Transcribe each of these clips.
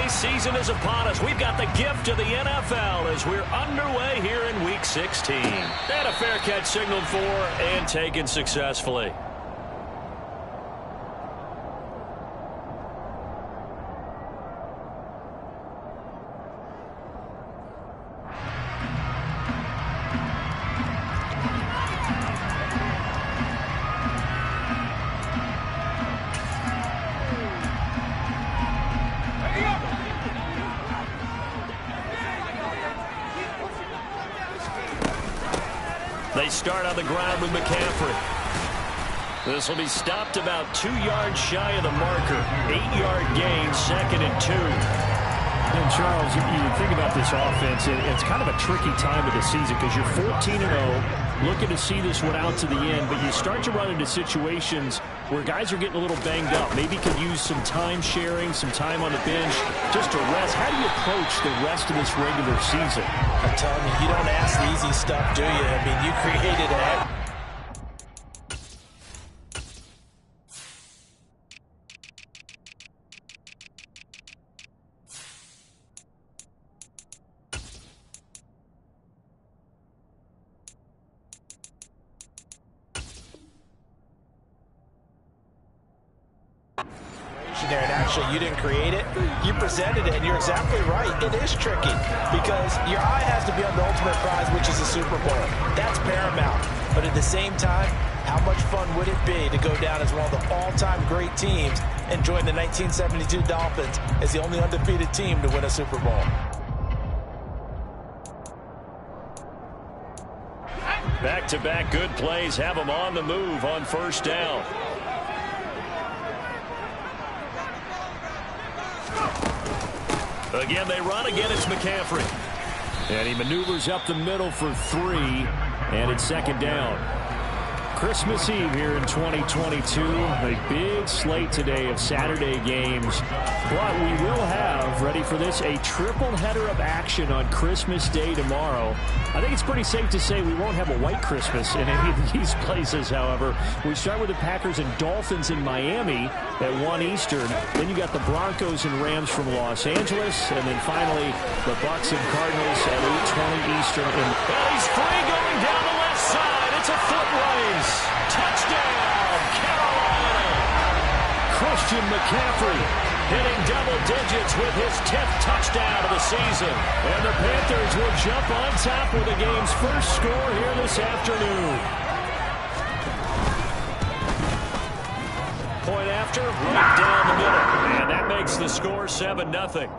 holiday season is upon us. We've got the gift of the NFL as we're underway here in Week 16. And a fair catch signaled for and taken successfully. They start on the ground with McCaffrey. This will be stopped about 2 yards shy of the marker. 8-yard gain, 2nd and 2. And Charles, you think about this offense, it's kind of a tricky time of the season because you're 14-0, looking to see this one out to the end, but you start to run into situations where guys are getting a little banged up. Maybe could use some time sharing, some time on the bench, just to rest. How do you approach the rest of this regular season? I'm telling you, you don't ask the easy stuff, do you? I mean, you created it. There, and actually you didn't create it, you presented it, and you're exactly right. It is tricky because your eye has to be on the ultimate prize, which is the Super Bowl. That's paramount. But at the same time, how much fun would it be to go down as one of the all-time great teams and join the 1972 Dolphins as the only undefeated team to win a Super Bowl? Back-to-back good plays have them on the move on first down. Again, they run. Again, it's McCaffrey. And he maneuvers up the middle for 3, and it's 2nd down. Christmas Eve here in 2022. A big slate today of Saturday games. But we will have, ready for this, a triple header of action on Christmas Day tomorrow. I think it's pretty safe to say we won't have a white Christmas in any of these places, however. We start with the Packers and Dolphins in Miami at 1 Eastern. Then you got the Broncos and Rams from Los Angeles. And then finally, the Bucs and Cardinals at 8:20 Eastern. And he's free going down the left side. It's a foot race. Touchdown, Carolina. Christian McCaffrey hitting double digits with his 10th touchdown of the season. And the Panthers will jump on top with the game's first score here this afternoon. Point after, right down the middle. And that makes the score 7-0.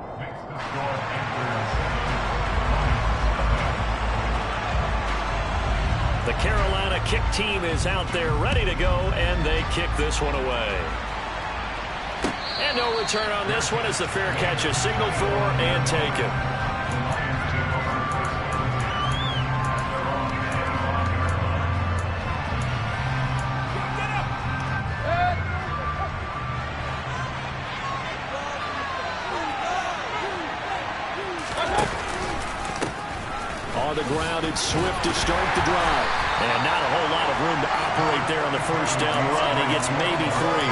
The Carolina kick team is out there ready to go, and they kick this one away. And no return on this one as the fair catch is signaled for and taken. On the ground, it's Swift to start the drive. And not a whole lot of room to operate there on the first down run. He gets maybe 3.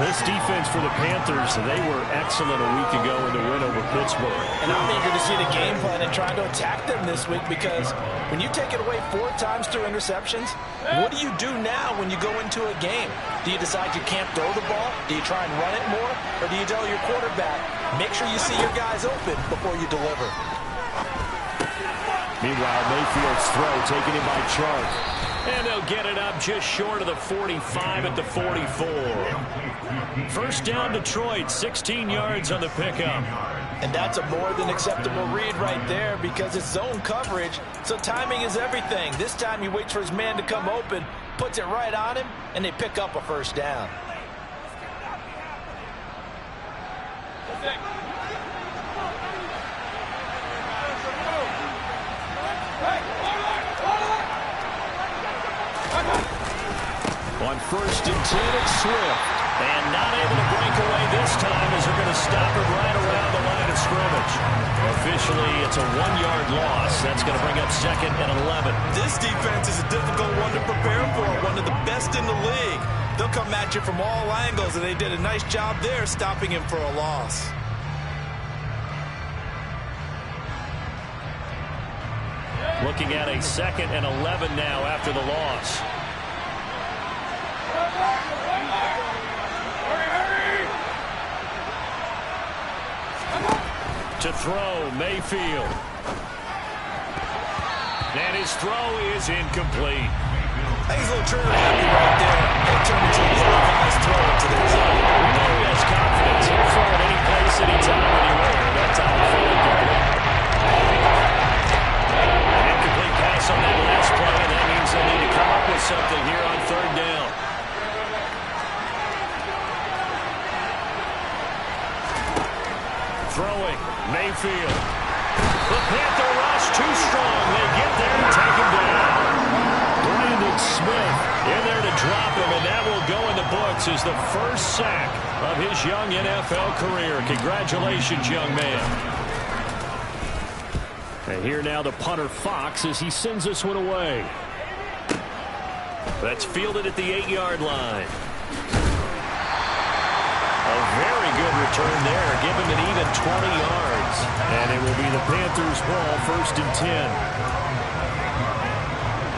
This defense for the Panthers, they were excellent a week ago in the win over Pittsburgh. And I'm eager to see the game plan and trying to attack them this week because when you take it away 4 times through interceptions, what do you do now when you go into a game? Do you decide you can't throw the ball? Do you try and run it more? Or do you tell your quarterback, make sure you see your guys open before you deliver? Meanwhile, Mayfield's throw taken in by Chark. And they'll get it up just short of the 45 at the 44. First down, Detroit, 16 yards on the pickup. And that's a more than acceptable read right there because it's zone coverage, so timing is everything. This time he waits for his man to come open, puts it right on him, and they pick up a first down. On 1st and 10, it's Swift. And not able to break away this time as they're going to stop it right around the line of scrimmage. Officially, it's a 1-yard loss. That's going to bring up 2nd and 11. This defense is a difficult one to prepare for, one of the best in the league. They'll come at you from all angles, and they did a nice job there stopping him for a loss. Looking at a 2nd and 11 now after the loss. To throw, Mayfield. And his throw is incomplete. He's a little trigger happy right there. They turn it to his nice throw into the zone. We know he has confidence. He'll throw it any place, anytime, anywhere. That time he fell incomplete. An incomplete pass on that last play, and that means they'll need to come up with something here on 3rd down. Throwing, Mayfield. The Panther rush too strong. They get there and take him down. Brandon Smith in there to drop him, and that will go in the books as the first sack of his young NFL career. Congratulations, young man. And here now the punter Fox as he sends this one away. That's fielded at the 8-yard line. A very good return there. Give him an even 20 yards. And it will be the Panthers' ball, 1st and 10.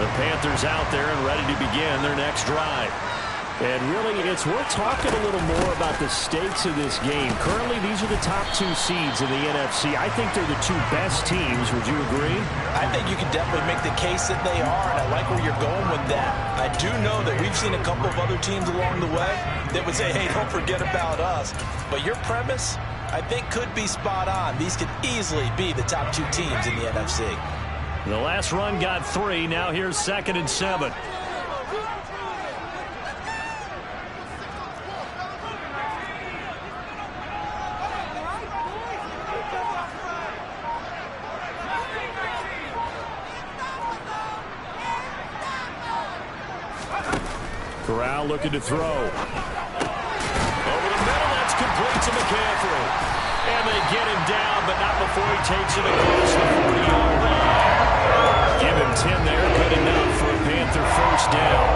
The Panthers out there and ready to begin their next drive. And really, it's worth talking a little more about the stakes of this game. Currently, these are the top 2 seeds in the NFC. I think they're the 2 best teams. Would you agree? I think you can definitely make the case that they are, and I like where you're going with that. I do know that we've seen a couple of other teams along the way that would say, hey, don't forget about us. But your premise, I think, could be spot on. These could easily be the top 2 teams in the NFC. The last run got 3. Now here's 2nd and 7. Corral looking to throw. Over the middle, that's complete to McCaffrey. And they get him down, but not before he takes it across the 40-yard line. Give him 10 there, good enough for a Panther first down.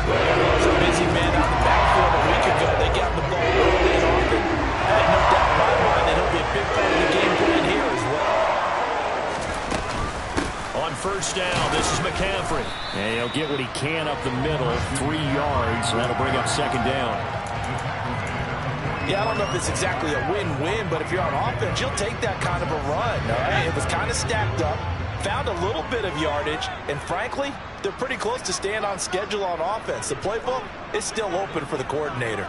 Well, there was a busy man out the backfield a week ago. They got the ball early and often. I have no doubt in my mind that he'll be a big part of the game plan here as well. On first down, this is McCaffrey. And he'll get what he can up the middle, 3 yards. And that'll bring up 2nd down. Yeah, I don't know if it's exactly a win-win, but if you're on offense, you'll take that kind of a run. All right? It was kind of stacked up, found a little bit of yardage, and frankly, they're pretty close to staying on schedule on offense. The playbook is still open for the coordinator.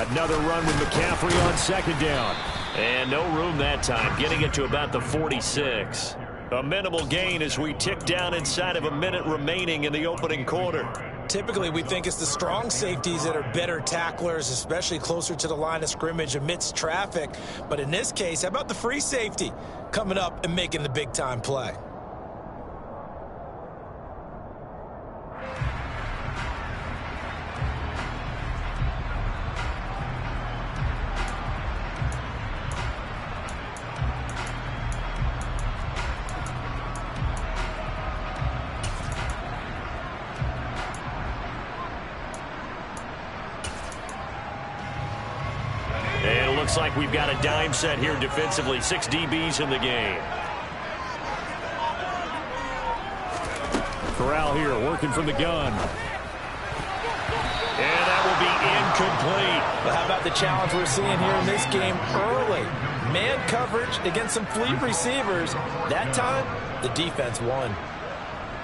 Another run with McCaffrey on 2nd down. And no room that time, getting it to about the 46. A minimal gain as we tick down inside of a minute remaining in the opening quarter. Typically, we think it's the strong safeties that are better tacklers, especially closer to the line of scrimmage amidst traffic. But in this case, how about the free safety coming up and making the big-time play? And it looks like we've got a dime set here defensively. 6 DBs in the game. Corral here working from the gun. And that will be incomplete. But how about the challenge we're seeing here in this game early? Man coverage against some fleet receivers. That time, the defense won.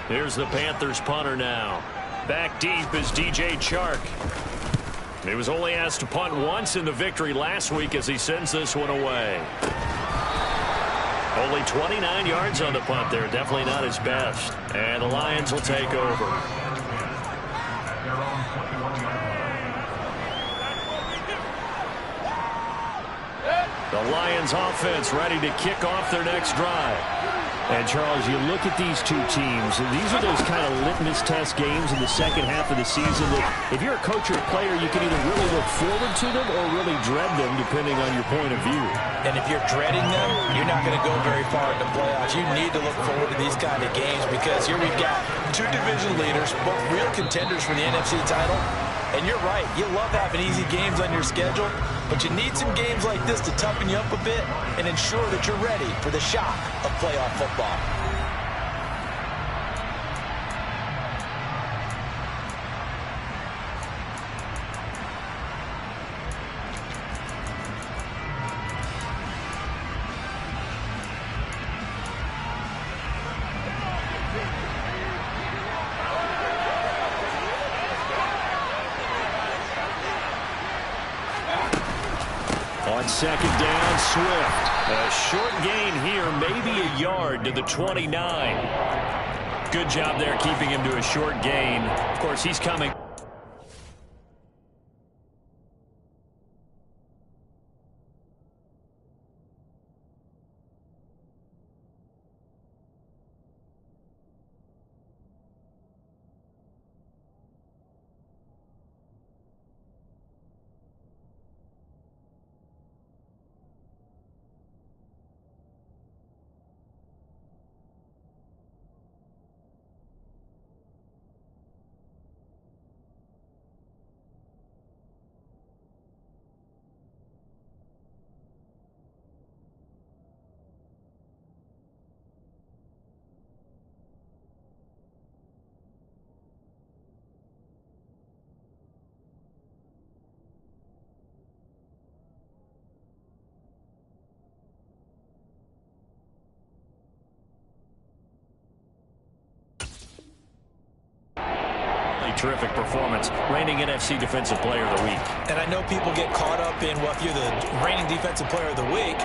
Here's the Panthers punter now. Back deep is DJ Chark. He was only asked to punt once in the victory last week as he sends this one away. Only 29 yards on the punt there. Definitely not his best. And the Lions will take over. The Lions offense ready to kick off their next drive. And, Charles, you look at these 2 teams, and these are those kind of litmus test games in the second half of the season that if you're a coach or a player, you can either really look forward to them or really dread them, depending on your point of view. And if you're dreading them, you're not going to go very far in the playoffs. You need to look forward to these kind of games because here we've got 2 division leaders, both real contenders for the NFC title, And you're right, you love having easy games on your schedule, but you need some games like this to toughen you up a bit and ensure that you're ready for the shock of playoff football. On second down, Swift. A short gain here, maybe a yard to the 29. Good job there keeping him to a short gain. Of course, he's coming. Terrific performance, reigning NFC Defensive Player of the Week. And I know people get caught up in, well, if you're the reigning Defensive Player of the Week,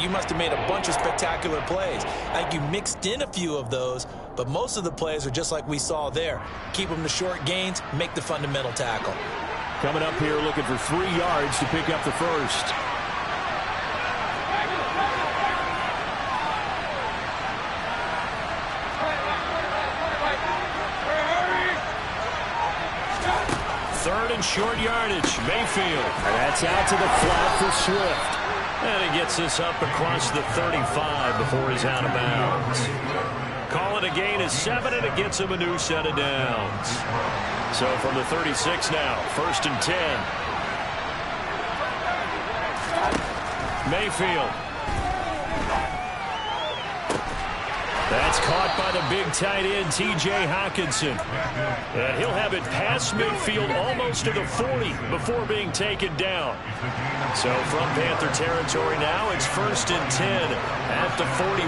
you must have made a bunch of spectacular plays. I think you mixed in a few of those, but most of the plays are just like we saw there. Keep them to short gains, make the fundamental tackle. Coming up here looking for 3 yards to pick up the first. Third and short yardage. Mayfield. That's out to the flat for Swift. And he gets this up across the 35 before he's out of bounds. Call it a gain of 7, and it gets him a new set of downs. So from the 36 now, first and 10. Mayfield. That's caught by the big tight end, T.J. Hockenson. And he'll have it past midfield almost to the 40 before being taken down. So from Panther territory now, it's first and 10 at the 41.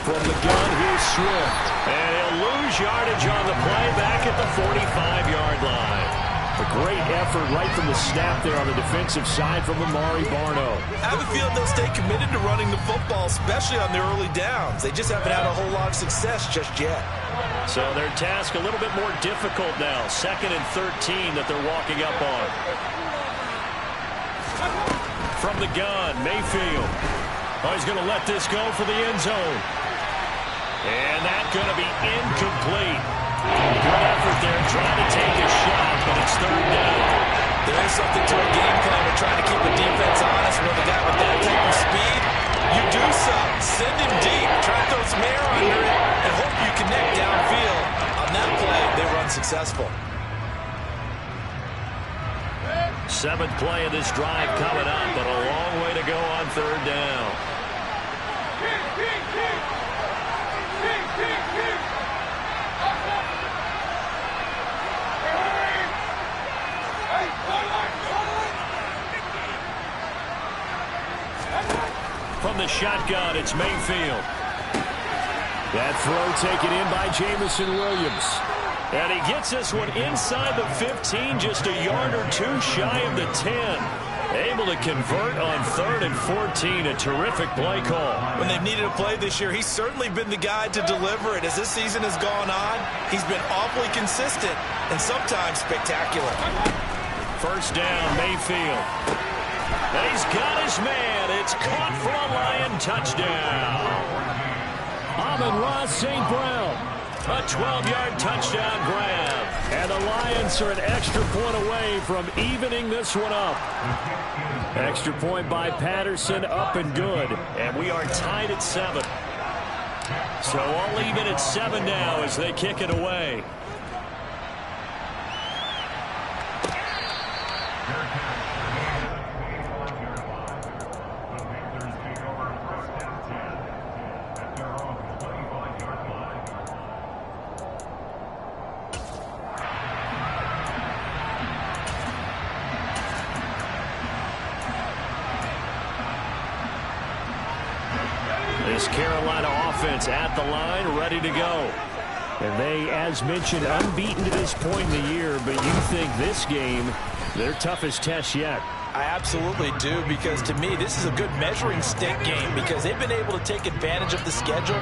From the gun, here's Swift. And he'll lose yardage on the play back at the 45-yard line. A great effort right from the snap there on the defensive side from Amari Barno. I have a feeling they'll stay committed to running the football, especially on their early downs. They just haven't had a whole lot of success just yet. So their task a little bit more difficult now. Second and 13 that they're walking up on. From the gun, Mayfield. Oh, he's going to let this go for the end zone. And that's going to be incomplete. Good effort there, trying to take a shot, but it's third down. There is something to a game plan of trying to keep a defense honest with a guy with that type of speed. You do something. Send him deep. Try to throw some air under it and hope you connect downfield. On that play, they were unsuccessful. 7th play of this drive coming up, but a long way to go on third down. From the shotgun, it's Mayfield. That throw taken in by Jamison Williams. And he gets this one inside the 15, just a yard or two shy of the 10. Able to convert on 3rd and 14. A terrific play call. When they've needed a play this year, he's certainly been the guy to deliver it. As this season has gone on, he's been awfully consistent and sometimes spectacular. First down, Mayfield. And he's got his man. It's caught for a Lion touchdown. Amon-Ra St. Brown. A 12-yard touchdown grab. And the Lions are an extra point away from evening this one up. Extra point by Patterson, up and good. And we are tied at 7. So all even at 7 now as they kick it away. this Carolina offense at the line, ready to go. And they, as mentioned, unbeaten to this point in the year, but you think this game, their toughest test yet. I absolutely do, because to me, this is a good measuring stick game because they've been able to take advantage of the schedule.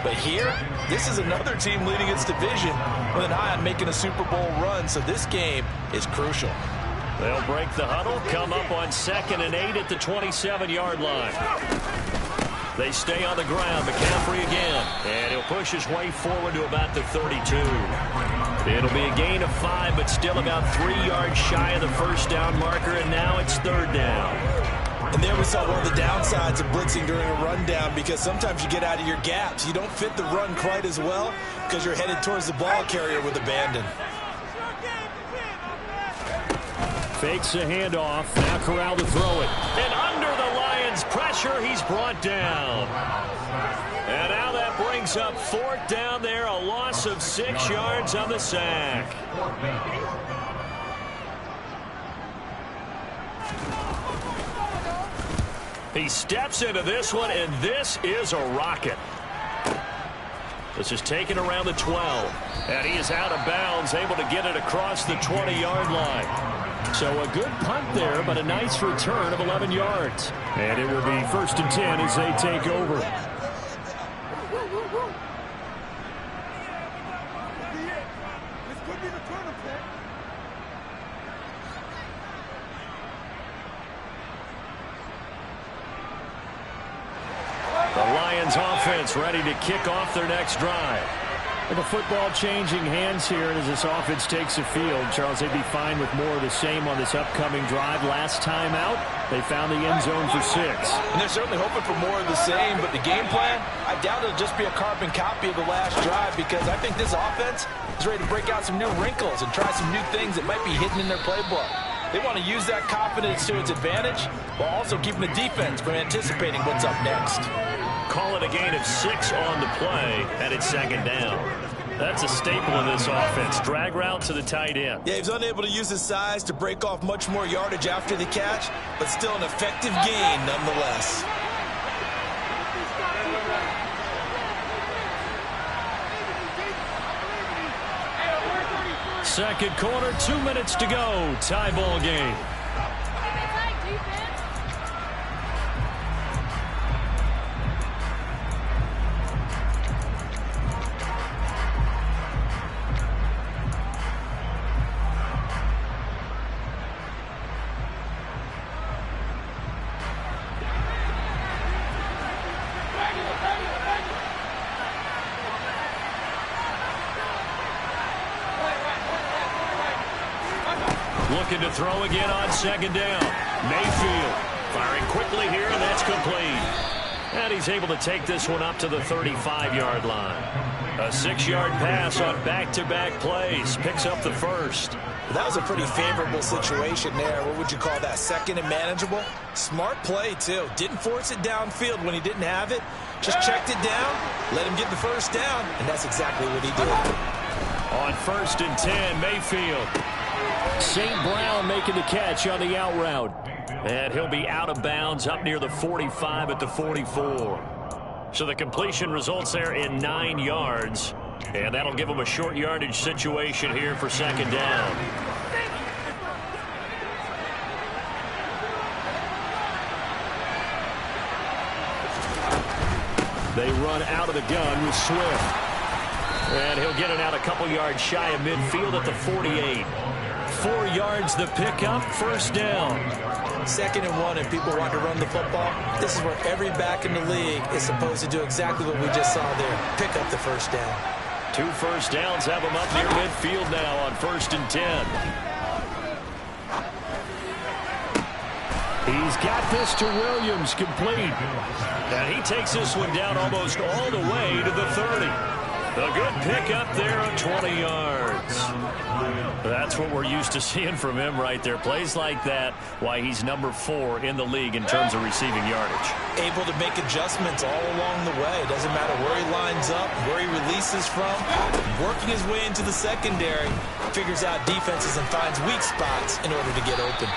But here, this is another team leading its division with an eye on making a Super Bowl run, so this game is crucial. They'll break the huddle, come up on 2nd and 8 at the 27-yard line. They stay on the ground. McCaffrey again. And he'll push his way forward to about the 32. It'll be a gain of 5, but still about 3 yards shy of the first down marker, and now it's 3rd down. And there we saw one of the downsides of blitzing during a rundown, because sometimes you get out of your gaps. You don't fit the run quite as well because you're headed towards the ball carrier with abandon. Fakes a handoff. Now Corral to throw it. And under the Lions' pressure, he's brought down. And now that brings up 4th down there, a loss of 6 yards on the sack. He steps into this one, and this is a rocket. This is taken around the 12. And he is out of bounds, able to get it across the 20-yard line. So a good punt there, but a nice return of 11 yards. And it will be 1st and 10 as they take over. The Lions offense ready to kick off their next drive. With the football changing hands here, and as this offense takes the field, Charles, they'd be fine with more of the same on this upcoming drive. Last time out, they found the end zone for 6. And they're certainly hoping for more of the same, but the game plan, I doubt it'll just be a carbon copy of the last drive, because I think this offense is ready to break out some new wrinkles and try some new things that might be hidden in their playbook. They want to use that confidence to its advantage while also keeping the defense from anticipating what's up next. Call it a gain of 6 on the play, and it's 2nd down. That's a staple of this offense. Drag route to the tight end. Yeah, he's unable to use his size to break off much more yardage after the catch, but still an effective gain nonetheless. Second quarter, 2 minutes to go. Tie ball game. Looking to throw again on 2nd down. Mayfield firing quickly here, and that's complete. And he's able to take this one up to the 35-yard line. A 6-yard pass on back-to-back plays. Picks up the first. That was a pretty favorable situation there. What would you call that? 2nd and manageable? Smart play, too. Didn't force it downfield when he didn't have it. Just checked it down, let him get the first down, and that's exactly what he did. On 1st and 10, Mayfield. St. Brown making the catch on the out route. And he'll be out of bounds up near the 45 at the 44. So the completion results there in 9 yards. And that'll give him a short yardage situation here for 2nd down. They run out of the gun with Swift. And he'll get it out a couple yards shy of midfield at the 48. 4 yards the pickup, 1st down. 2nd and 1, and people want to run the football. This is where every back in the league is supposed to do exactly what we just saw there. Pick up the first down. 2 first downs have him up near midfield now on 1st and 10. He's got this to Williams, complete. And he takes this one down almost all the way to the 30. A good pickup there on 20 yards. That's what we're used to seeing from him right there. Plays like that, why he's number 4 in the league in terms of receiving yardage. Able to make adjustments all along the way. Doesn't matter where he lines up, where he releases from. Working his way into the secondary, figures out defenses and finds weak spots in order to get open.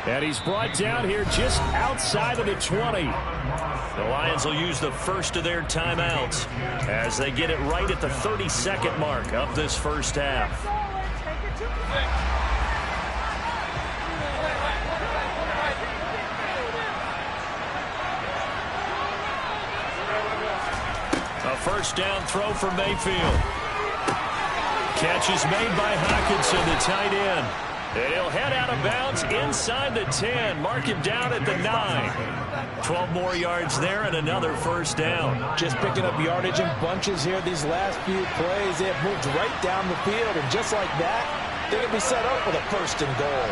And he's brought down here just outside of the 20. The Lions will use the first of their timeouts as they get it right at the 30-second mark of this first half. A first down throw for Mayfield. Catch is made by Hockenson, the tight end. And he'll head out of bounds inside the 10. Mark him down at the 9. 12 more yards there and another first down. Just picking up yardage in bunches here these last few plays. They have moved right down the field, and just like that, they're going to be set up with a first and goal.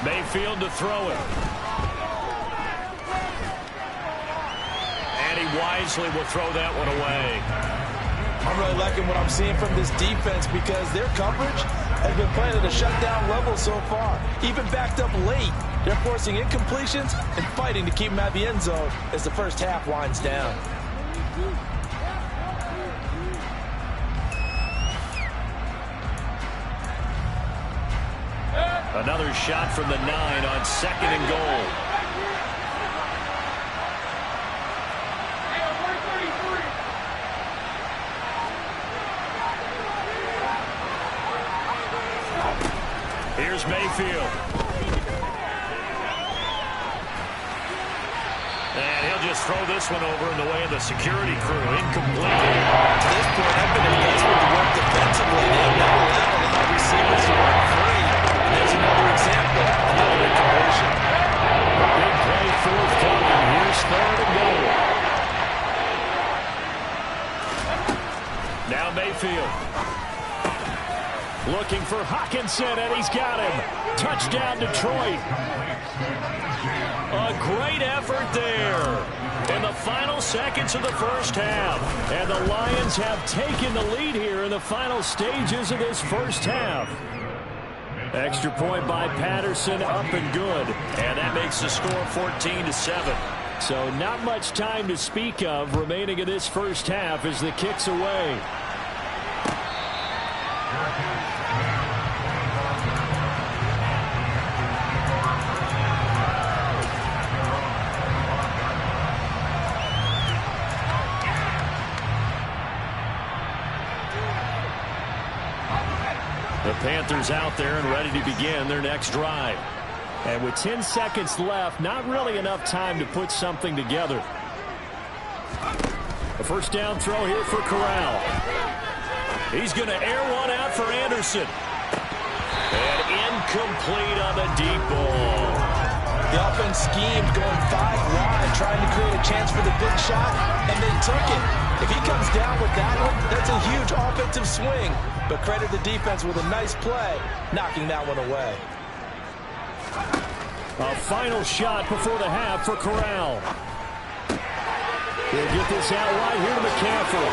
Mayfield to throw it. And he wisely will throw that one away. I'm really liking what I'm seeing from this defense because their coverage has been playing at a shutdown level so far. Even backed up late, they're forcing incompletions and fighting to keep them out of the end zone as the first half winds down. Another shot from the 9 on 2nd and goal. Here's Mayfield. And he'll just throw this one over in the way of the security crew. Incomplete. To this point, I've been impressed with the work defensively. They have never allowed receivers to run free. And there's another example, another incompletion. Big play forthcoming. Here's 3rd and goal. Now Mayfield. Looking for Hockenson, and he's got him. Touchdown, Detroit. A great effort there in the final seconds of the first half. And the Lions have taken the lead here in the final stages of this first half. Extra point by Patterson, up and good. And that makes the score 14-7. So not much time to speak of remaining in this first half as the kick's away. The Panthers out there and ready to begin their next drive. And with 10 seconds left, not really enough time to put something together. A first down throw here for Corral. He's going to air one out for Anderson. And incomplete on the deep ball. The offense schemed going 5 wide, trying to create a chance for the big shot, and they took it. If he comes down with that one, that's a huge offensive swing. But credit the defense with a nice play, knocking that one away. A final shot before the half for Corral. He'll get this out wide here to McCaffrey.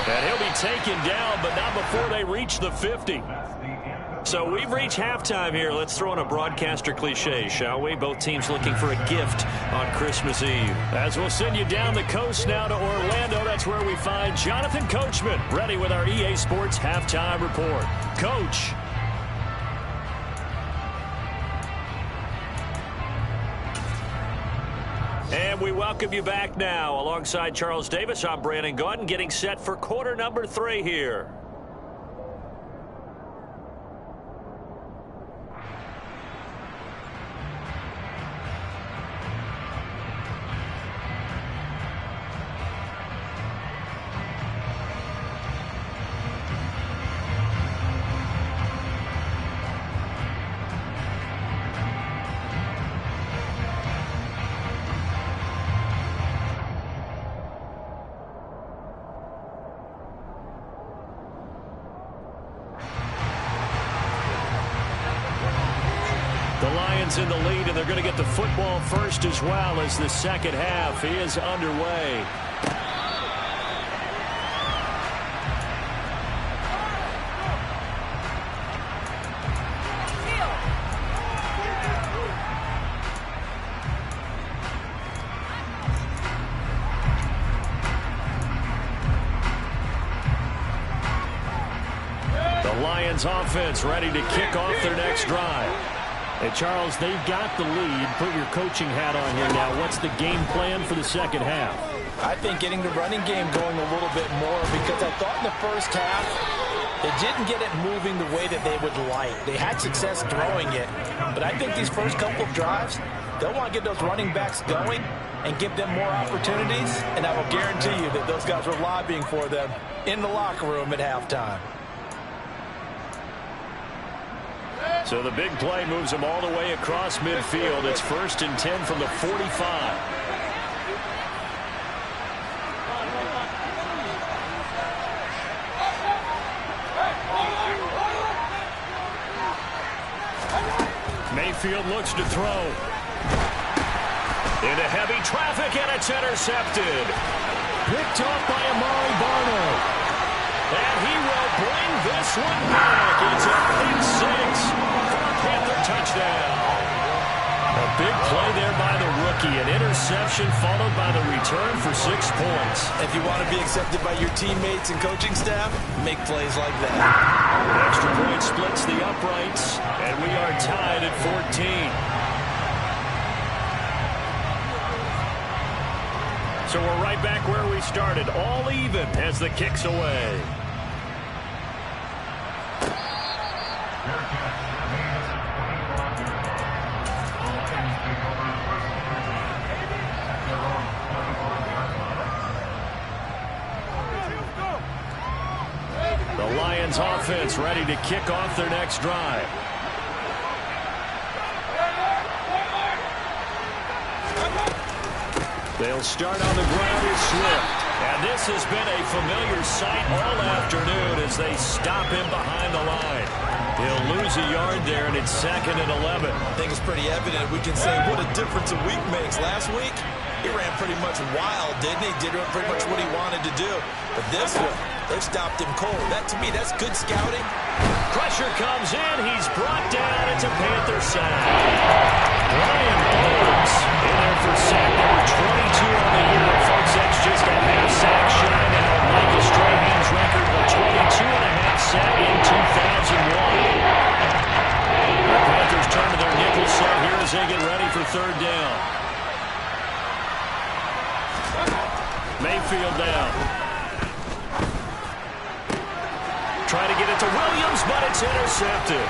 And he'll be taken down, but not before they reach the 50. So we've reached halftime here. Let's throw in a broadcaster cliche, shall we? Both teams looking for a gift on Christmas Eve. As we'll send you down the coast now to Orlando. That's where we find Jonathan Coachman, ready with our EA Sports Halftime Report. Coach. And we welcome you back now. Alongside Charles Davis, I'm Brandon Gaudin, getting set for quarter number 3 here. In the lead, and they're going to get the football first as well as the second half is underway. The Lions offense ready to kick off their next drive. Hey, Charles, they've got the lead. Put your coaching hat on here now. What's the game plan for the second half? I think getting the running game going a little bit more, because I thought in the first half they didn't get it moving the way that they would like. They had success throwing it, but I think these first couple of drives, they'll want to get those running backs going and give them more opportunities, and I will guarantee you that those guys were lobbying for them in the locker room at halftime. So the big play moves them all the way across midfield. It's 1st and 10 from the 45. Mayfield looks to throw. Into heavy traffic, and it's intercepted. Picked off by Amari Barno. And he will bring this one back. It's a pick six for a Panther touchdown. A big play there by the rookie. An interception followed by the return for 6 points. If you want to be accepted by your teammates and coaching staff, make plays like that. Extra point splits the uprights, and we are tied at 14. So we're right back where we started, all even as the kick's away. The Lions offense ready to kick off their next drive. They'll start on the ground with Swift. And this has been a familiar sight all afternoon as they stop him behind the line. He'll lose a yard there, and it's 2nd and 11. I think it's pretty evident. We can say what a difference a week makes. Last week, he ran pretty much wild, didn't he? Did pretty much what he wanted to do. But this one, they stopped him cold. That, to me, that's good scouting. Pressure comes in. He's brought down. It's a Panther sack. Brian Burns in there for sack number 22 on the year. Folks, that's just a half sack shy now. Michael Strahan's record with 22.5 sack in 2001. The Panthers turn to their nickel set here as they get ready for 3rd down. Mayfield down. Trying to get it to Williams, but it's intercepted.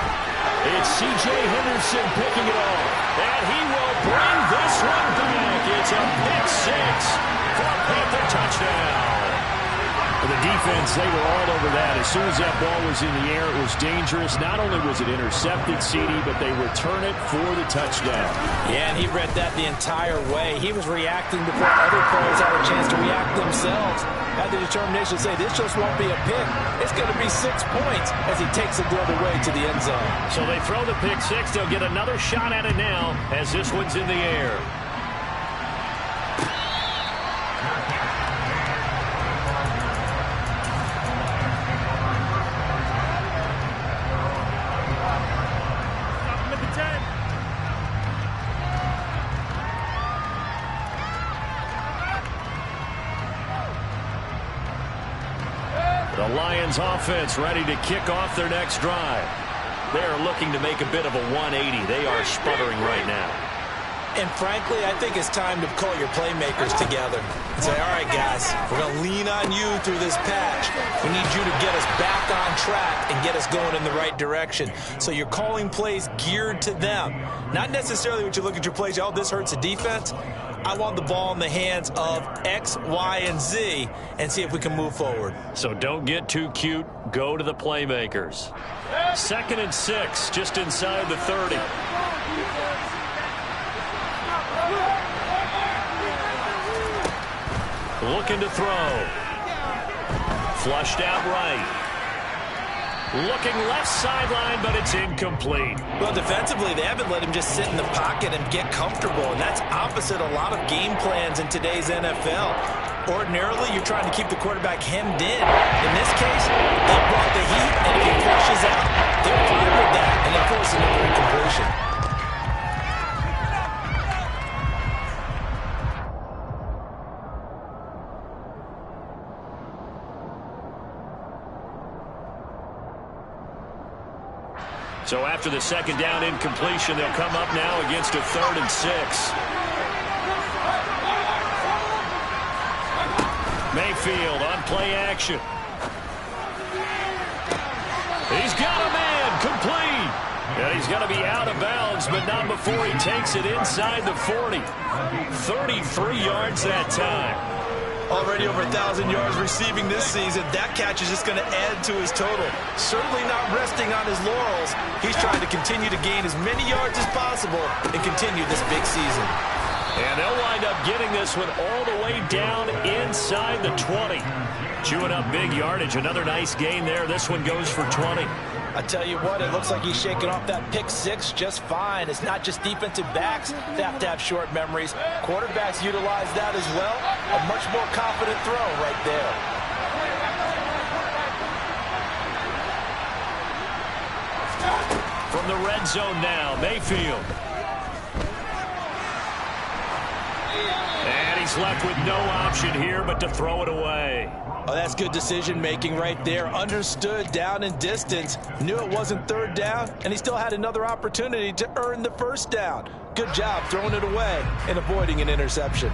It's C.J. Henderson picking it off. And he will bring this one back. It's a pick six for a Panther touchdown. For the defense, they were all over that. As soon as that ball was in the air, it was dangerous. Not only was it intercepted, CD, but they return it for the touchdown. Yeah, and he read that the entire way. He was reacting before other players had a chance to react themselves. Had the determination to say, this just won't be a pick. It's going to be 6 points as he takes it the other way to the end zone. So they throw the pick six. They'll get another shot at it now as this one's in the air. The Lions offense ready to kick off their next drive. They are looking to make a bit of a 180. They are sputtering right now. And frankly, I think it's time to call your playmakers together and say, all right, guys, we're going to lean on you through this patch. We need you to get us back on track and get us going in the right direction. So you're calling plays geared to them. Not necessarily when you look at your plays, oh, this hurts the defense. I want the ball in the hands of X, Y, and Z and see if we can move forward. So don't get too cute. Go to the playmakers. 2nd and 6, just inside the 30. Looking to throw. Flushed out right. Looking left sideline, but it's incomplete. Well, defensively, they haven't let him just sit in the pocket and get comfortable, and that's opposite a lot of game plans in today's NFL. Ordinarily, you're trying to keep the quarterback hemmed in. In this case, they brought the heat, and if he flushes out, they're fine with that, and they force another incompletion. So after the second down incompletion, they'll come up now against a 3rd and 6. Mayfield on play action. He's got a man complete. And he's going to be out of bounds, but not before he takes it inside the 40. 33 yards that time. Already over 1,000 yards receiving this season. That catch is just going to add to his total. Certainly not resting on his laurels. He's trying to continue to gain as many yards as possible and continue this big season. And they'll wind up getting this one all the way down inside the 20. Chewing up big yardage. Another nice gain there. This one goes for 20. I tell you what, it looks like he's shaking off that pick 6 just fine. It's not just defensive backs that have to have short memories. Quarterbacks utilize that as well. A much more confident throw right there. From the red zone now, Mayfield. And he's left with no option here but to throw it away. Oh, that's good decision-making right there. Understood down and distance. Knew it wasn't 3rd down, and he still had another opportunity to earn the 1st down. Good job throwing it away and avoiding an interception.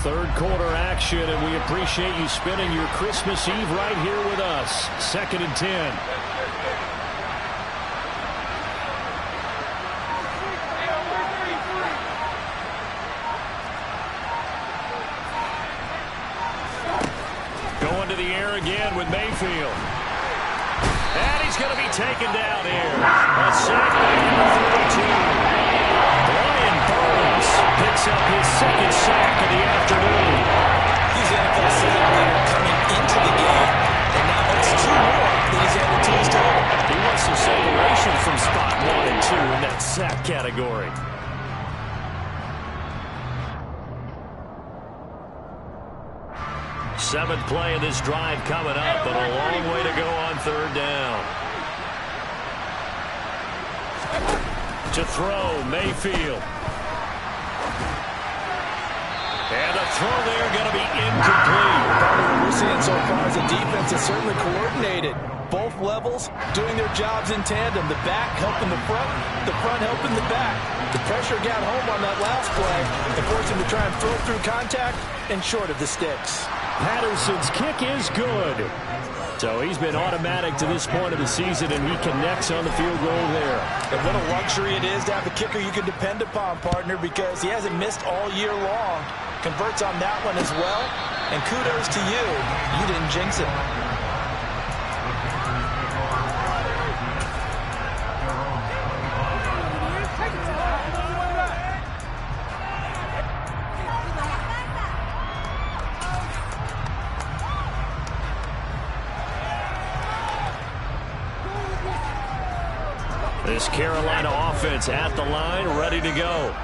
Third quarter action, and we appreciate you spending your Christmas Eve right here with us. 2nd and 10. Going to the air again with Mayfield. And he's going to be taken down here. A sack by number 32. Picks up his 2nd sack of the afternoon. He's NFL season leader coming into the game, and now that's 2 more that he's added to his total. He wants some separation from spot 1 and 2 in that sack category. Seventh play of this drive coming up, but a long way to go on 3rd down. To throw, Mayfield. And the throw there going to be incomplete. What we're seeing so far as a defense is certainly coordinated. Both levels doing their jobs in tandem. The back helping the front helping the back. The pressure got home on that last play and forced him to try and throw through contact and short of the sticks. Patterson's kick is good. So he's been automatic to this point of the season, and he connects on the field goal there. And what a luxury it is to have a kicker you can depend upon, partner, because he hasn't missed all year long. Converts on that one as well. And kudos to you. You didn't jinx it. This Carolina offense at the line, ready to go.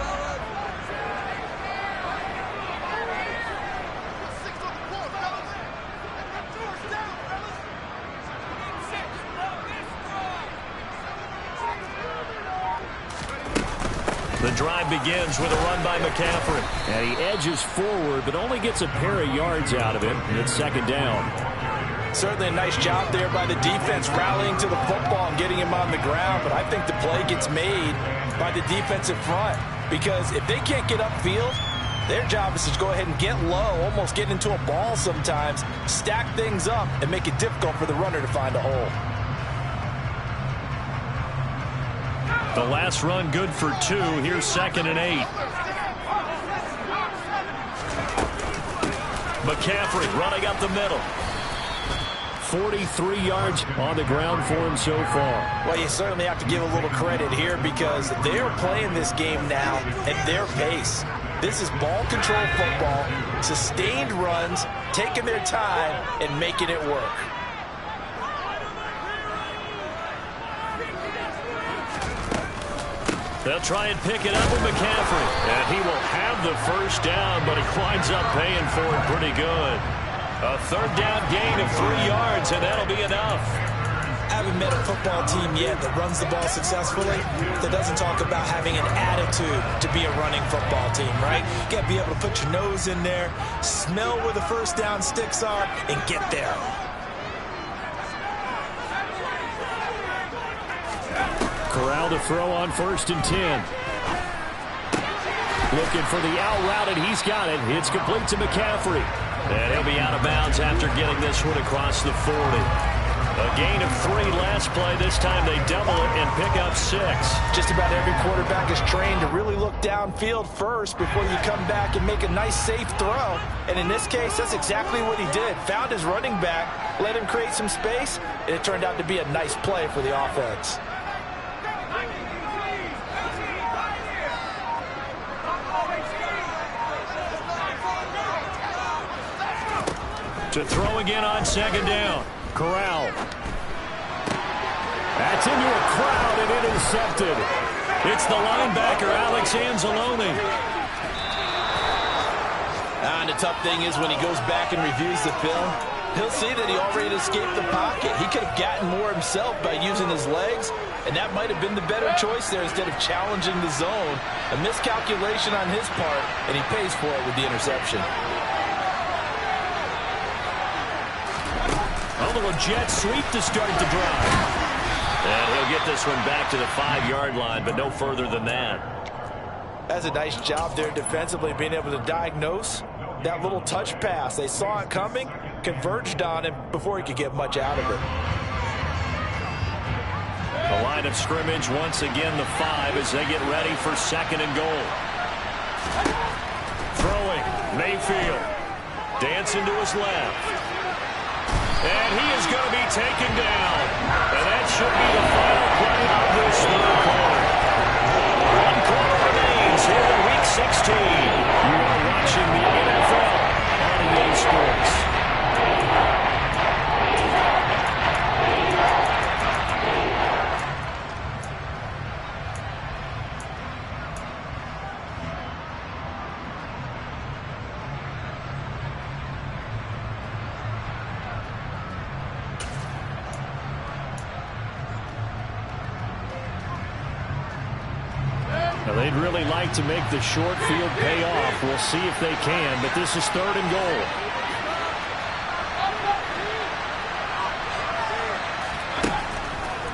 The drive begins with a run by McCaffrey. And he edges forward, but only gets a pair of yards out of it. And it's 2nd down. Certainly a nice job there by the defense rallying to the football and getting him on the ground. But I think the play gets made by the defensive front. Because if they can't get upfield, their job is to go ahead and get low, almost get into a ball sometimes, stack things up, and make it difficult for the runner to find a hole. The last run good for 2. Here's 2nd and 8. McCaffrey running up the middle. 43 yards on the ground for him so far. Well, you certainly have to give a little credit here because they're playing this game now at their pace. This is ball control football, sustained runs, taking their time and making it work. They'll try and pick it up with McCaffrey. And he will have the 1st down, but he winds up paying for it pretty good. A 3rd down gain of 3 yards, and that'll be enough. I haven't met a football team yet that runs the ball successfully that doesn't talk about having an attitude to be a running football team, right? You got to be able to put your nose in there, smell where the first down sticks are, and get there. Corral to throw on 1st and 10. Looking for the out route, and he's got it. It's complete to McCaffrey. And he'll be out of bounds after getting this one across the 40. A gain of 3 last play. This time they double it and pick up 6. Just about every quarterback is trained to really look downfield first before you come back and make a nice, safe throw. And in this case, that's exactly what he did. Found his running back, let him create some space, and it turned out to be a nice play for the offense. To throw again on 2nd down. Corral. That's into a crowd and intercepted. It's the linebacker, Alex Anzalone. And the tough thing is when he goes back and reviews the film, he'll see that he already escaped the pocket. He could have gotten more himself by using his legs, and that might have been the better choice there instead of challenging the zone. A miscalculation on his part, and he pays for it with the interception. A little jet sweep to start the drive. And he'll get this one back to the 5-yard line, but no further than that. That's a nice job there defensively, being able to diagnose that little touch pass. They saw it coming, converged on him before he could get much out of it. The line of scrimmage once again the 5 as they get ready for 2nd and goal. Throwing, Mayfield. Dancing to his left. And he is going to be taken down. And that should be the final play of this 3rd quarter. 1 quarter remains here in Week 16. You are watching the NFL on EA Sports. Now, they'd really like to make the short field pay off. We'll see if they can, but this is 3rd and goal.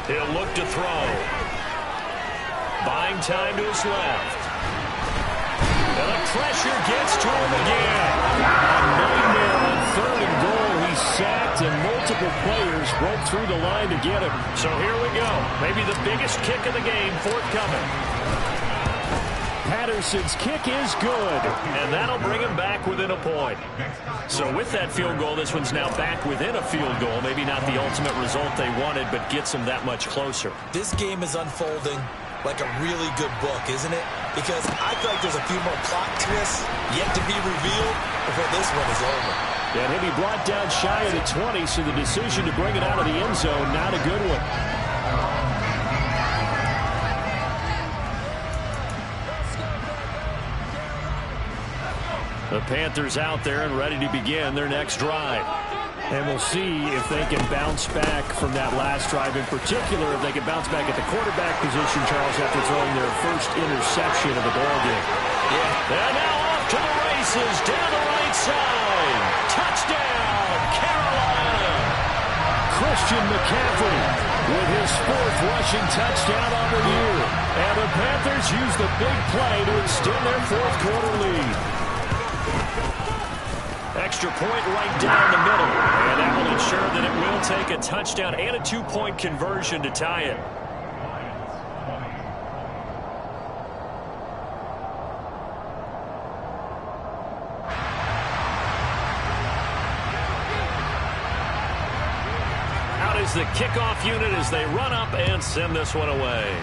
He'll look to throw. Buying time to his left. And the pressure gets to him again. A nightmare on 3rd and goal. He's sacked, and multiple players broke through the line to get him. So here we go. Maybe the biggest kick of the game forthcoming. Patterson's kick is good, and that'll bring him back within a point. So with that field goal, this one's now back within a field goal. Maybe not the ultimate result they wanted, but gets them that much closer. This game is unfolding like a really good book, isn't it? Because I feel like there's a few more plot twists yet to be revealed before this one is over. And he'll be brought down shy of the 20, so the decision to bring it out of the end zone, not a good one. The Panthers out there and ready to begin their next drive. And we'll see if they can bounce back from that last drive. In particular, if they can bounce back at the quarterback position, Charles, after throwing their first interception of the ballgame. Yeah. And now off to the races, down the right side. Touchdown, Carolina. Christian McCaffrey with his 4th rushing touchdown on the year. And the Panthers use the big play to extend their 4th quarter lead. Extra point right down the middle. And that will ensure that it will take a touchdown and a 2-point conversion to tie it. Out is the kickoff unit as they run up and send this one away.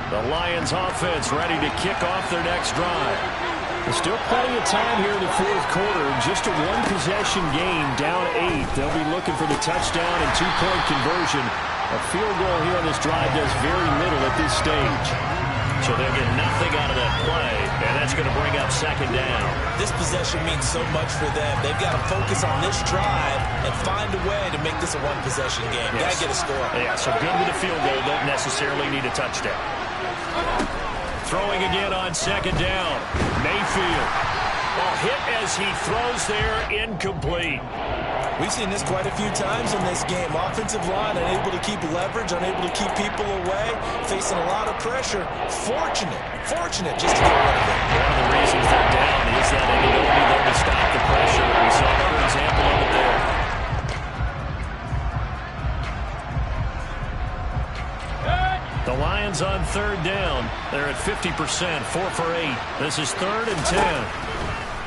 The Lions offense ready to kick off their next drive. Still plenty of time here in the fourth quarter. Just a one-possession game, down 8. They'll be looking for the touchdown and two-point conversion. A field goal here on this drive does very little at this stage. So they'll get nothing out of that play, and that's going to bring up second down. This possession means so much for them. They've got to focus on this drive and find a way to make this a one-possession game. Yes. Got to get a score. Yeah, so good with a field goal. Don't necessarily need a touchdown. Throwing again on second down. Mayfield. Well, hit as he throws there, incomplete. We've seen this quite a few times in this game. Offensive line unable to keep leverage, unable to keep people away, facing a lot of pressure. Fortunate just to get rid of it. One of the reasons they're down is that inability there to stop the pressure. We saw another example of it there. The Lions on third down. They're at 50%, 4 for 8. This is 3rd and 10.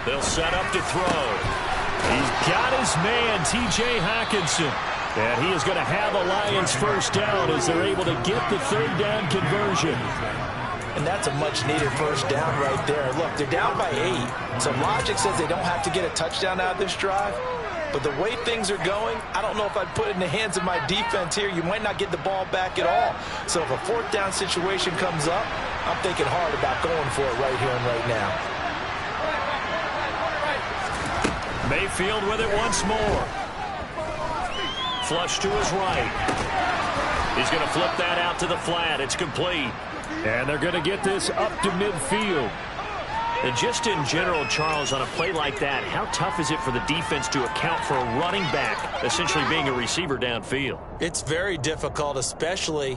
They'll set up to throw. He's got his man, T.J. Hockenson. And he is going to have a Lions first down as they're able to get the third down conversion. And that's a much-needed first down right there. Look, they're down by 8. So logic says they don't have to get a touchdown out of this drive. But the way things are going, I don't know if I'd put it in the hands of my defense here. You might not get the ball back at all. So if a fourth down situation comes up, I'm thinking hard about going for it right here and right now. Mayfield with it once more. Flush to his right. He's going to flip that out to the flat. It's complete. And they're going to get this up to midfield. And just in general, Charles, on a play like that, how tough is it for the defense to account for a running back essentially being a receiver downfield? It's very difficult, especially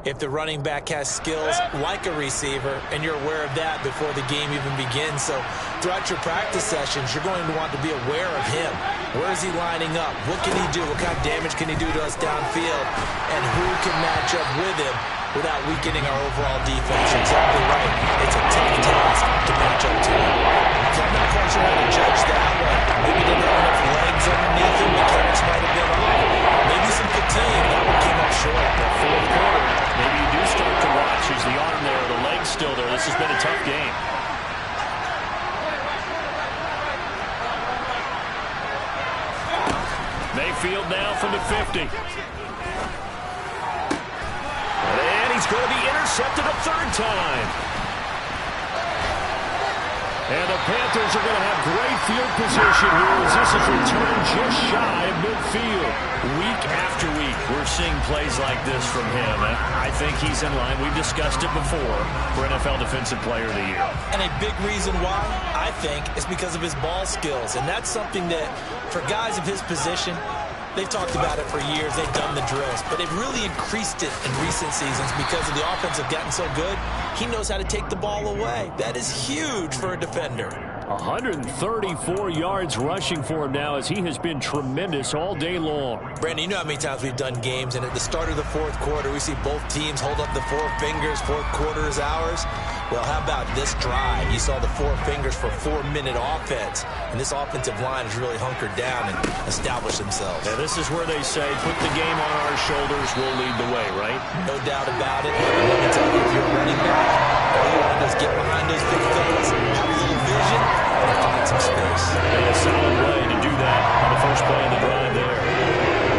if the running back has skills like a receiver, and you're aware of that before the game even begins. So throughout your practice sessions, you're going to want to be aware of him. Where is he lining up? What can he do? What kind of damage can he do to us downfield? And who can match up with him without weakening our overall defense? You're exactly right. It's a tough task to match up to him. So I'm not quite sure how to judge that one. Maybe didn't have enough legs underneath him. Mechanics might have been off. Maybe some fatigue. That one came up short. But fourth quarter, maybe you do start to watch as the arm there, the leg's still there. This has been a tough game. Mayfield now from the 50. And he's going to be intercepted a third time. And the Panthers are going to have great field position here as this is returned just shy of midfield. Week after week, we're seeing plays like this from him. I think he's in line. We've discussed it before for NFL Defensive Player of the Year. And a big reason why, I think, is because of his ball skills. And that's something that, for guys of his position, they've talked about it for years. They've done the drills. But they've really increased it in recent seasons because of the offense have gotten so good. He knows how to take the ball away. That is huge for a defender. 134 yards rushing for him now as he has been tremendous all day long. Brandon, you know how many times we've done games, and at the start of the fourth quarter, we see both teams hold up the four fingers, fourth quarter is ours. Well, how about this drive? You saw the four fingers for 4-minute offense, and this offensive line has really hunkered down and established themselves. Yeah, this is where they say, put the game on our shoulders, we'll lead the way, right? No doubt about it. And let me tell you, if you're a running back, all you want to do is get behind those big fellas, have a little vision, and find some space. And a solid way to do that on the first play of the drive there.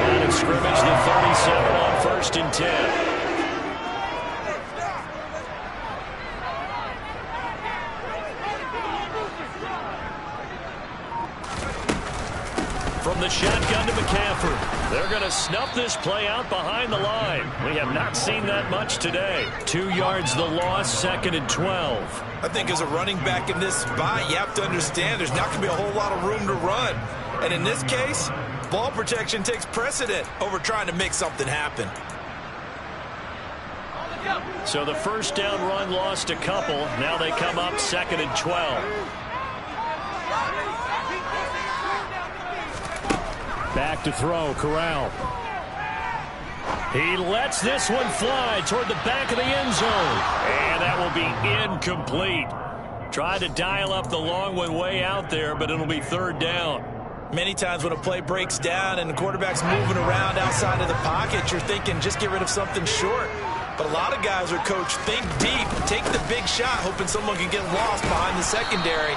Line of scrimmage, the 37 on 1st and 10. From the shotgun to McCaffrey. They're going to snuff this play out behind the line. We have not seen that much today. 2 yards the loss, 2nd and 12. I think as a running back in this spot, you have to understand there's not going to be a whole lot of room to run. And in this case, ball protection takes precedent over trying to make something happen. So the first down run lost a couple. Now they come up 2nd and 12. Back to throw, Corral. He lets this one fly toward the back of the end zone. And that will be incomplete. Tried to dial up the long one way out there, but it'll be 3rd down. Many times when a play breaks down and the quarterback's moving around outside of the pocket, you're thinking just get rid of something short. But a lot of guys are coached, think deep, take the big shot, hoping someone can get lost behind the secondary.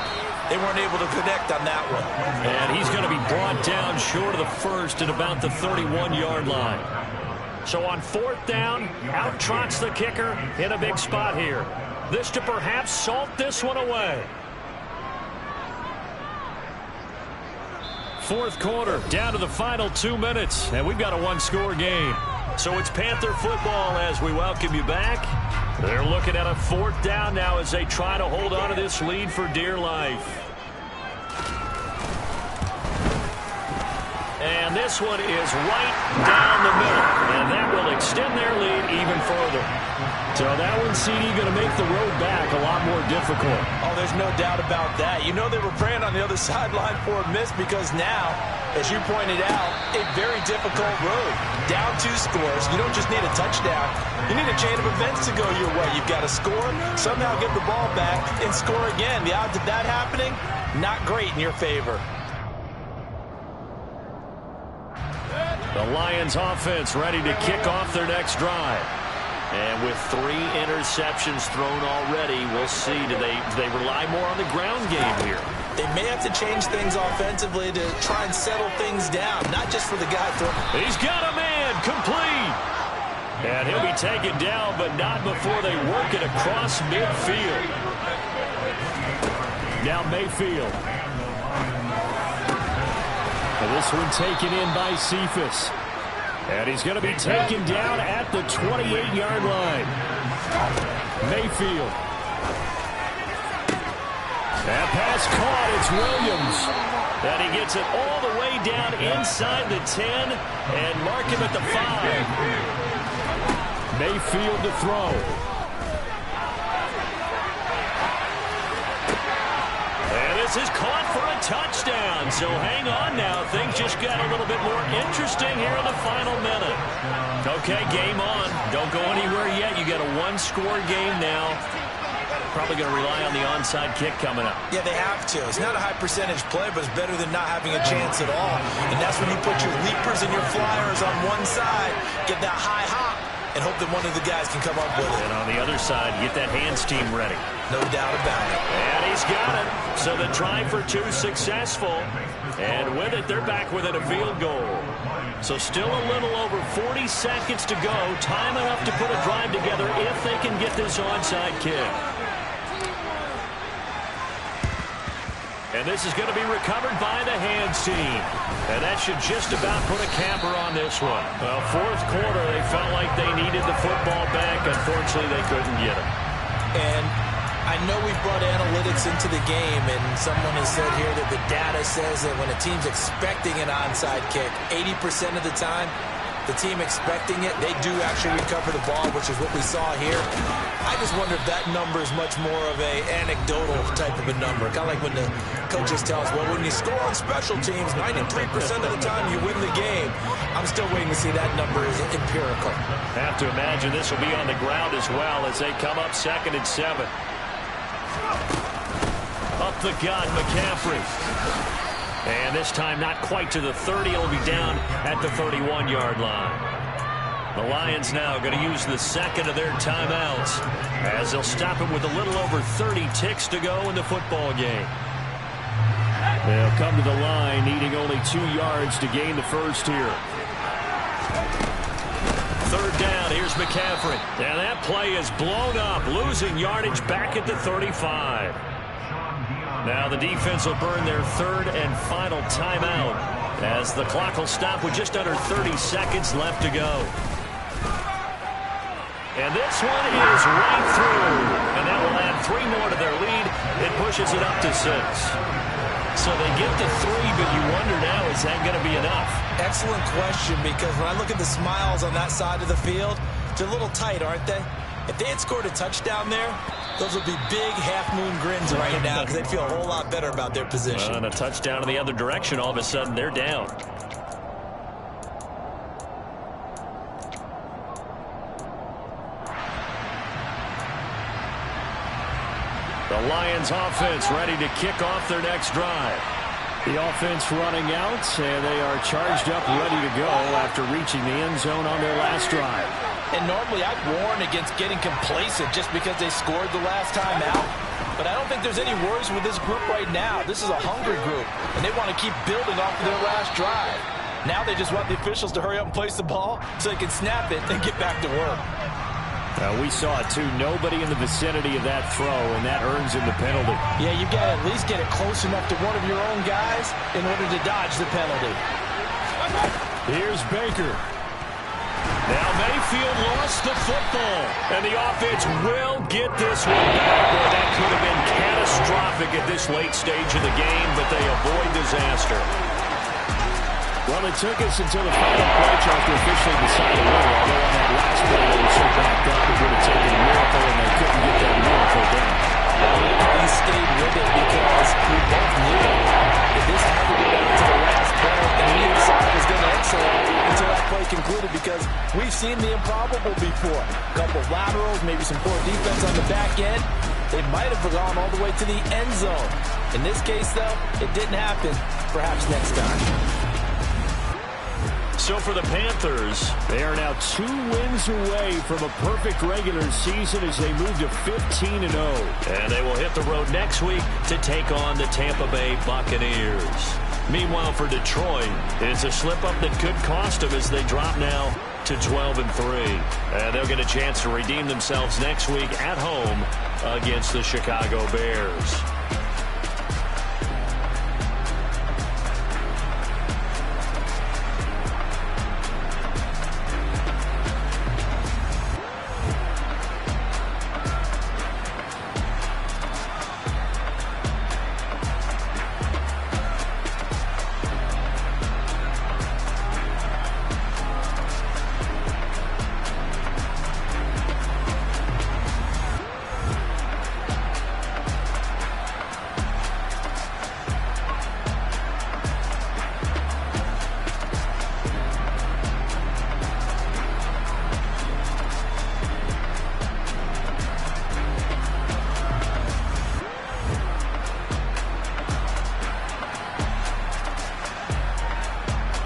They weren't able to connect on that one. And he's going to be brought down short of the first at about the 31-yard line. So on 4th down, out trots the kicker in a big spot here. This to perhaps salt this one away. 4th quarter, down to the final 2 minutes, and we've got a one-score game. So it's Panther football as we welcome you back. They're looking at a 4th down now as they try to hold on to this lead for dear life. And this one is right down the middle, and that will extend their lead even further. So that one, CD, going to make the road back a lot more difficult. Oh, there's no doubt about that. You know they were praying on the other sideline for a miss because now, as you pointed out, a very difficult road. Down 2 scores. You don't just need a touchdown. You need a chain of events to go your way. You've got to score, somehow get the ball back, and score again. The odds of that happening, not great in your favor. The Lions offense ready to kick off their next drive. And with 3 interceptions thrown already, we'll see. Do they rely more on the ground game here? They may have to change things offensively to try and settle things down, not just for the guy throwing. He's got a man, complete. And he'll be taken down, but not before they work it across midfield. Now Mayfield. And this one taken in by Cephas. And he's going to be taken down at the 28-yard line. Mayfield. That pass caught. It's Williams. And he gets it all the way down inside the 10 and mark him at the 5. Mayfield to throw. This is caught for a touchdown. So hang on now. Things just got a little bit more interesting here in the final minute. Okay, game on. Don't go anywhere yet. You got a one-score game now. Probably going to rely on the onside kick coming up. Yeah, they have to. It's not a high percentage play, but it's better than not having a chance at all. And that's when you put your leapers and your flyers on one side, get that high hop, and hope that one of the guys can come up with it. And on the other side, get that hands team ready. No doubt about it. And he's got it. So the try for 2 successful. And with it, they're back within a field goal. So still a little over 40 seconds to go. Time enough to put a drive together if they can get this onside kick. And this is going to be recovered by the hands team. And that should just about put a camper on this one. Well, 4th quarter, they felt like they needed the football back. Unfortunately, they couldn't get it. And I know we've brought analytics into the game, and someone has said here that the data says that when a team's expecting an onside kick, 80% of the time, the team expecting it, they do actually recover the ball, which is what we saw here. I just wonder if that number is much more of a anecdotal type of a number. Kind of like when the coaches tell us, well, when you score on special teams, 93% of the time you win the game. I'm still waiting to see that number is empirical. Have to imagine this will be on the ground as well as they come up 2nd and 7. Up the gut, McCaffrey. And this time not quite to the 30. It'll be down at the 31-yard line. The Lions now going to use the second of their timeouts as they'll stop it with a little over 30 ticks to go in the football game. They'll come to the line needing only 2 yards to gain the first here. 3rd down, here's McCaffrey. And that play is blown up, losing yardage back at the 35. Now the defense will burn their 3rd and final timeout as the clock will stop with just under 30 seconds left to go. And this one is right through. And that will add 3 more to their lead. It pushes it up to 6. So they get to 3, but you wonder now, is that going to be enough? Excellent question, because when I look at the smiles on that side of the field, they're a little tight, aren't they? If they had scored a touchdown there, those would be big half-moon grins right now because they'd feel a whole lot better about their position. And a touchdown in the other direction, all of a sudden they're down. The Lions offense ready to kick off their next drive. The offense running out, and they are charged up, ready to go after reaching the end zone on their last drive. And normally I'd warn against getting complacent just because they scored the last time out. But I don't think there's any worries with this group right now. This is a hungry group, and they want to keep building off of their last drive. Now they just want the officials to hurry up and place the ball so they can snap it and get back to work. We saw it, too. Nobody in the vicinity of that throw, and that earns him the penalty. Yeah, you've got to at least get it close enough to one of your own guys in order to dodge the penalty. Here's Baker. Now Mayfield lost the football, and the offense will get this one back. Boy, that could have been catastrophic at this late stage of the game, but they avoid disaster. Well, it took us until the final play chart to officially decide a winner, although on that last play they were so backed up it would have taken a miracle, and they couldn't get that miracle done. We stayed with it because we both knew that this had to get down to the last play, and neither side was going to excel until that play concluded, because we've seen the improbable before. A couple of laterals, maybe some poor defense on the back end. They might have gone all the way to the end zone. In this case, though, it didn't happen. Perhaps next time. So for the Panthers, they are now 2 wins away from a perfect regular season as they move to 15-0. And they will hit the road next week to take on the Tampa Bay Buccaneers. Meanwhile, for Detroit, it's a slip-up that could cost them as they drop now to 12-3. And they'll get a chance to redeem themselves next week at home against the Chicago Bears.